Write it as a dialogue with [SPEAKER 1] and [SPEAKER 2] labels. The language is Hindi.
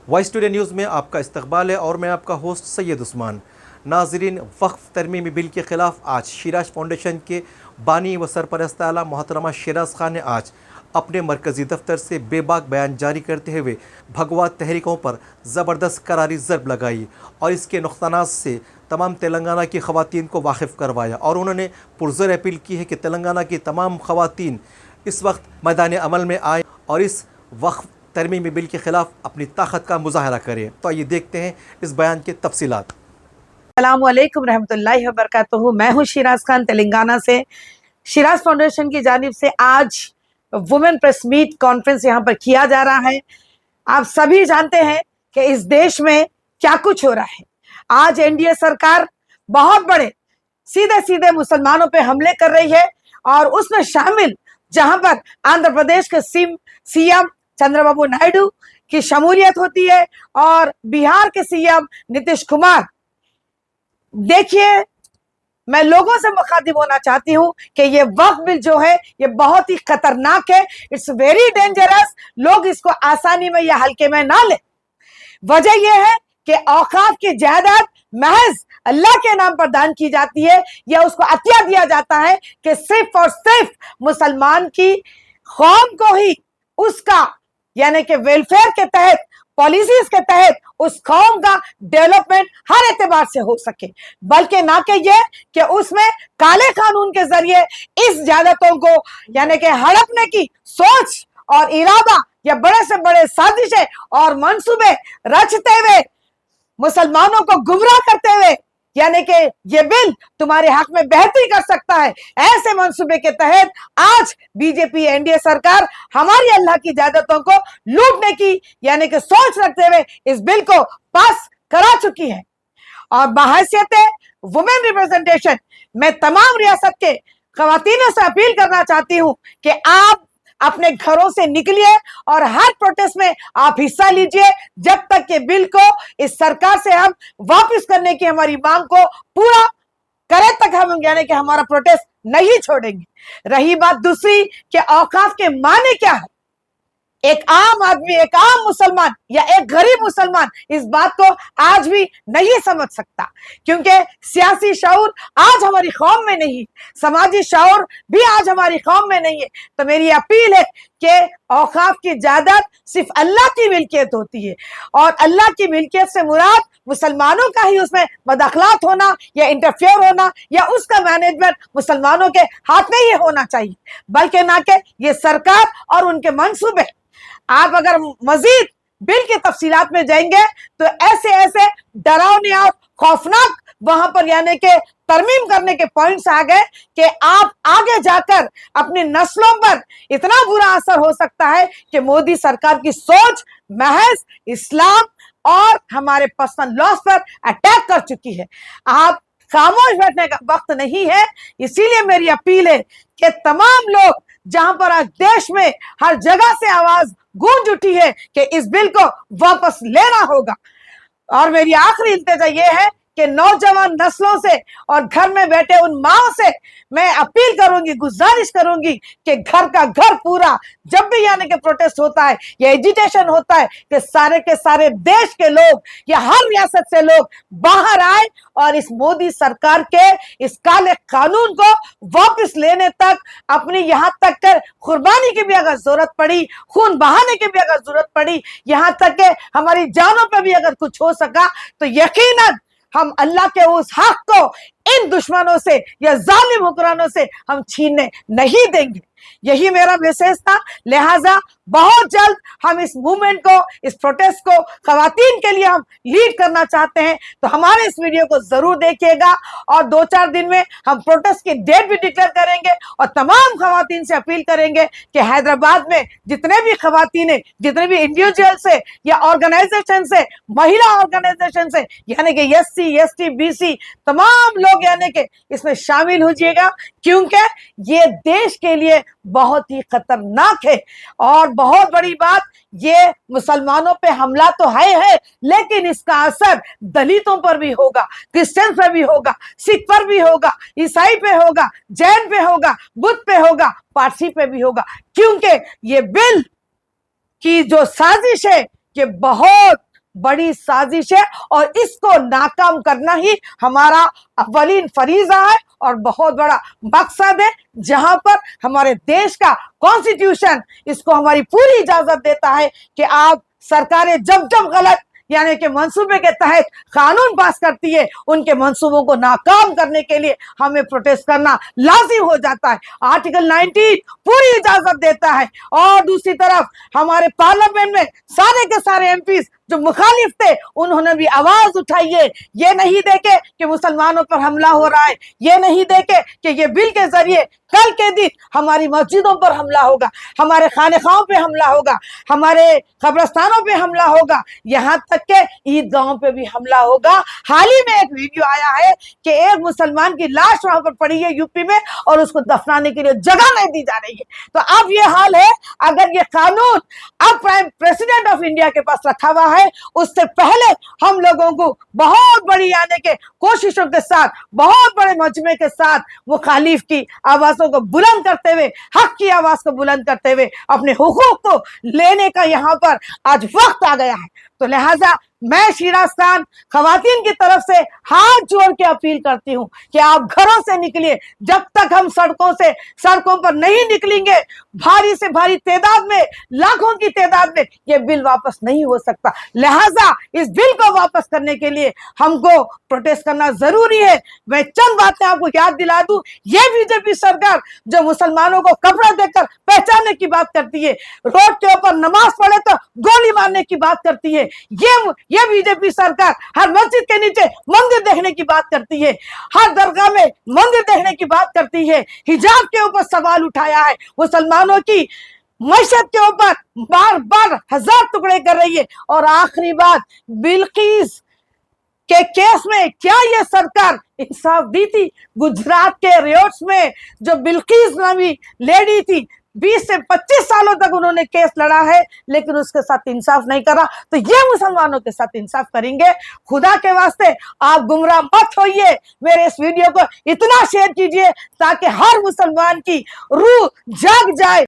[SPEAKER 1] वॉइस टुडे न्यूज़ में आपका इस्तकबाल है और मैं आपका होस्ट सैयद उस्मान। नाजरीन, वक्फ तरमीमी बिल के ख़िलाफ़ आज शिराज फाउंडेशन के बानी व सरपरस्त आला मोहतरमा शिराज खान ने आज अपने मरकज़ी दफ्तर से बेबाक बयान जारी करते हुए भगवा तहरीकों पर ज़बरदस्त करारी ज़रब लगाई और इसके नुक़सानात से तमाम तेलंगाना की ख़वातीन को वाकिफ़ करवाया। और उन्होंने पुरज़ोर अपील की है कि तेलंगाना की तमाम ख़वातीन इस वक्त मैदान अमल में आए और इस वक्फ तरमीमी बिल के ख़िलाफ़ अपनी ताकत का मुज़ाहरा करें। तो आइए देखते हैं इस बयान के तफसीलात।
[SPEAKER 2] अस्सलामुअलैकुम रहमतुल्लाहि व बरकातुहू। मैं हूँ शिराज खान, तेलंगाना से। शिराज फाउंडेशन की जानिब से आज वुमेन प्रेस मीट कॉन्फ्रेंस यहाँ पर किया जा रहा है। आप सभी जानते हैं कि इस देश में क्या कुछ हो रहा है। आज एनडीए सरकार बहुत बड़े सीधे सीधे मुसलमानों पे हमले कर रही है और उसमें शामिल जहां पर आंध्र प्रदेश के सीएम चंद्रबाबू नायडू की शमूलियत होती है और बिहार के सीएम नीतीश कुमार। देखिए, मैं लोगों से मुखातिब होना चाहती हूँ कि ये वक्फ बिल जो है ये बहुत ही खतरनाक है। It's very dangerous. लोग इसको आसानी में या हल्के में ना ले। वजह यह है कि औकाफ की जायदाद महज अल्लाह के नाम पर दान की जाती है या उसको अतिया दिया जाता है कि सिर्फ और सिर्फ मुसलमान की कौम को ही उसका यानी कि वेलफेयर के तहत, पॉलिसीज के तहत उस कौम का डेवलपमेंट हर एतबार से हो सके, बल्कि ना कि ये कि उसमें काले कानून के जरिए इस जायदादों को यानी कि हड़पने की सोच और इरादा या बड़े से बड़े साजिशें और मंसूबे रचते हुए मुसलमानों को गुमराह करते हुए यानी कि ये बिल तुम्हारे हक में बेहतरी कर सकता है, ऐसे मंसूबे के तहत आज बीजेपी एनडीए सरकार हमारी अल्लाह की जायदादों को लूटने की यानी कि सोच रखते हुए इस बिल को पास करा चुकी है। और बहैसियत वुमेन रिप्रेजेंटेशन मैं तमाम रियासत के खवातीनों से अपील करना चाहती हूँ कि आप अपने घरों से निकलिए और हर प्रोटेस्ट में आप हिस्सा लीजिए जब तक कि बिल को इस सरकार से हम वापस करने की हमारी मांग को पूरा करे तक हम यानी कि हमारा प्रोटेस्ट नहीं छोड़ेंगे। रही बात दूसरी कि औकाफ के माने क्या है, एक आम आदमी, एक आम मुसलमान या एक गरीब मुसलमान इस बात को आज भी नहीं समझ सकता, क्योंकि सियासी शऊर आज हमारी कौम में नहीं, समाजी शऊर भी आज हमारी कौम में नहीं है। तो मेरी अपील है कि औकाफ की जायदाद सिर्फ अल्लाह की मिल्कियत होती है और अल्लाह की मिल्कियत से मुराद मुसलमानों का ही उसमें मदखलात होना या इंटरफेयर होना या उसका मैनेजमेंट मुसलमानों के हाथ में ही होना चाहिए, बल्कि ना कि ये सरकार और उनके मंसूबे। आप अगर मजीद बिल की तफसीलात में जाएंगे तो ऐसे ऐसे डरावने और खौफनाक वहां पर यानी कि तरमीम करने के पॉइंट्स आ गए कि आप आगे जाकर अपनी नस्लों पर इतना बुरा असर हो सकता है कि मोदी सरकार की सोच महज इस्लाम और हमारे पर्सनल लॉस पर अटैक कर चुकी है। आप खामोश बैठने का वक्त नहीं है। इसीलिए मेरी अपील है कि तमाम लोग जहां पर आज देश में हर जगह से आवाज गूंज उठी है कि इस बिल को वापस लेना होगा। और मेरी आखिरी इल्तिजा यह है कि नौजवान नस्लों से और घर में बैठे उन माओ से मैं अपील करूंगी, गुजारिश करूंगी कि घर का घर पूरा जब भी यानी कि प्रोटेस्ट होता है या एजिटेशन होता है कि सारे के सारे देश के लोग या हर रियासत से लोग बाहर आए और इस मोदी सरकार के इस काले कानून को वापस लेने तक अपनी यहाँ तक कर कुर्बानी की भी अगर जरूरत पड़ी, खून बहाने की भी अगर जरूरत पड़ी, यहाँ तक के हमारी जानों पर भी अगर कुछ हो सका तो यकीनन हम अल्लाह के उस हक को इन दुश्मनों से या जालिम हुक्मरानों से हम छीनने नहीं देंगे। यही मेरा मैसेज था। लिहाजा बहुत जल्द हम इस मूवमेंट को, इस प्रोटेस्ट को खवातीन के लिए हम लीड करना चाहते हैं, तो हमारे इस वीडियो को जरूर देखिएगा और 2-4 दिन में हम प्रोटेस्ट की डेट भी डिक्लेयर करेंगे और तमाम खवातीन से अपील करेंगे कि हैदराबाद में जितने भी खवातीन, जितने भी इंडिविजुअल से या ऑर्गेनाइजेशन से, महिला ऑर्गेनाइजेशन से यानी कि SC, ST, BC तमाम लोग यानी कि इसमें शामिल हो जाइएगा, क्योंकि ये देश के लिए बहुत ही खतरनाक है। और बहुत बड़ी बात, ये मुसलमानों पे हमला तो है लेकिन इसका असर दलितों पर भी होगा, क्रिश्चियन पर भी होगा, सिख पर भी होगा, ईसाई पे होगा, जैन पे होगा, बुद्ध पे होगा, पारसी पे भी होगा, क्योंकि ये बिल की जो साजिश है ये बहुत बड़ी साजिश है और इसको नाकाम करना ही हमारा अव्वलीन फरीजा है और बहुत बड़ा मकसद है, जहां पर हमारे देश का कॉन्स्टिट्यूशन इसको हमारी पूरी इजाजत देता है कि आप सरकारें जब जब गलत यानी कि मंसूबे के तहत कानून पास करती है, उनके मंसूबों को नाकाम करने के लिए हमें प्रोटेस्ट करना लाजिम हो जाता है। आर्टिकल 19 पूरी इजाजत देता है। और दूसरी तरफ हमारे पार्लियामेंट में सारे के सारे एमपीज जो मुखालिफ थे, उन्होंने भी आवाज उठाई है। ये नहीं देखे कि मुसलमानों पर हमला हो रहा है, ये नहीं देखे कि ये बिल के जरिए कल के दिन हमारी मस्जिदों पर हमला होगा, हमारे खानेखाओं पे हमला होगा, हमारे कब्रस्तानों पे हमला होगा, यहाँ तक के ईदगाहों पे भी हमला होगा। हाल ही में एक वीडियो आया है कि एक मुसलमान की लाश वहां पर पड़ी है यूपी में और उसको दफनाने के लिए जगह नहीं दी जा रही है। तो अब ये हाल है, अगर ये कानून अब प्राइम प्रेसिडेंट ऑफ इंडिया के पास रखा हुआ है, उससे पहले हम लोगों को बहुत बड़ी आने के कोशिशों के साथ, बहुत बड़े मजमे के साथ मुखालिफ की आवाजों को बुलंद करते हुए, हक की आवाज को बुलंद करते हुए अपने हुकूक को लेने का यहाँ पर आज वक्त आ गया है। तो लिहाजा मैं शिराज खान खवातीन की तरफ से हाथ जोड़ के अपील करती हूं कि आप घरों से निकलिए। जब तक हम सड़कों पर नहीं निकलेंगे, भारी से भारी तादाद में, लाखों की तादाद में ये बिल वापस नहीं हो सकता। लिहाजा इस बिल को वापस करने के लिए हमको प्रोटेस्ट करना जरूरी है। मैं चंद बातें आपको याद दिला दूं, ये बीजेपी सरकार जो मुसलमानों को कपड़ा देकर पहचानने की बात करती है, रोड के ऊपर नमाज पढ़े तो गोली मारने की बात करती है, ये बीजेपी सरकार हर मस्जिद के नीचे मंदिर देखने की बात करती है, हर दरगाह में मंदिर देखने की बात करती है, हिजाब के ऊपर सवाल उठाया है, मुसलमानों की मईशत के ऊपर बार बार हजार टुकड़े कर रही है। और आखिरी बात, बिल्किस के केस में क्या ये सरकार इंसाफ दी थी? गुजरात के रियोट्स में जो बिल्किस नामी लेडी थी, 20 से 25 सालों तक उन्होंने केस लड़ा है, लेकिन उसके साथ इंसाफ नहीं करा। तो ये मुसलमानों के साथ इंसाफ करेंगे? खुदा के वास्ते आप गुमराह मत होइए। मेरे इस वीडियो को इतना शेयर कीजिए ताकि हर मुसलमान की रूह जाग जाए।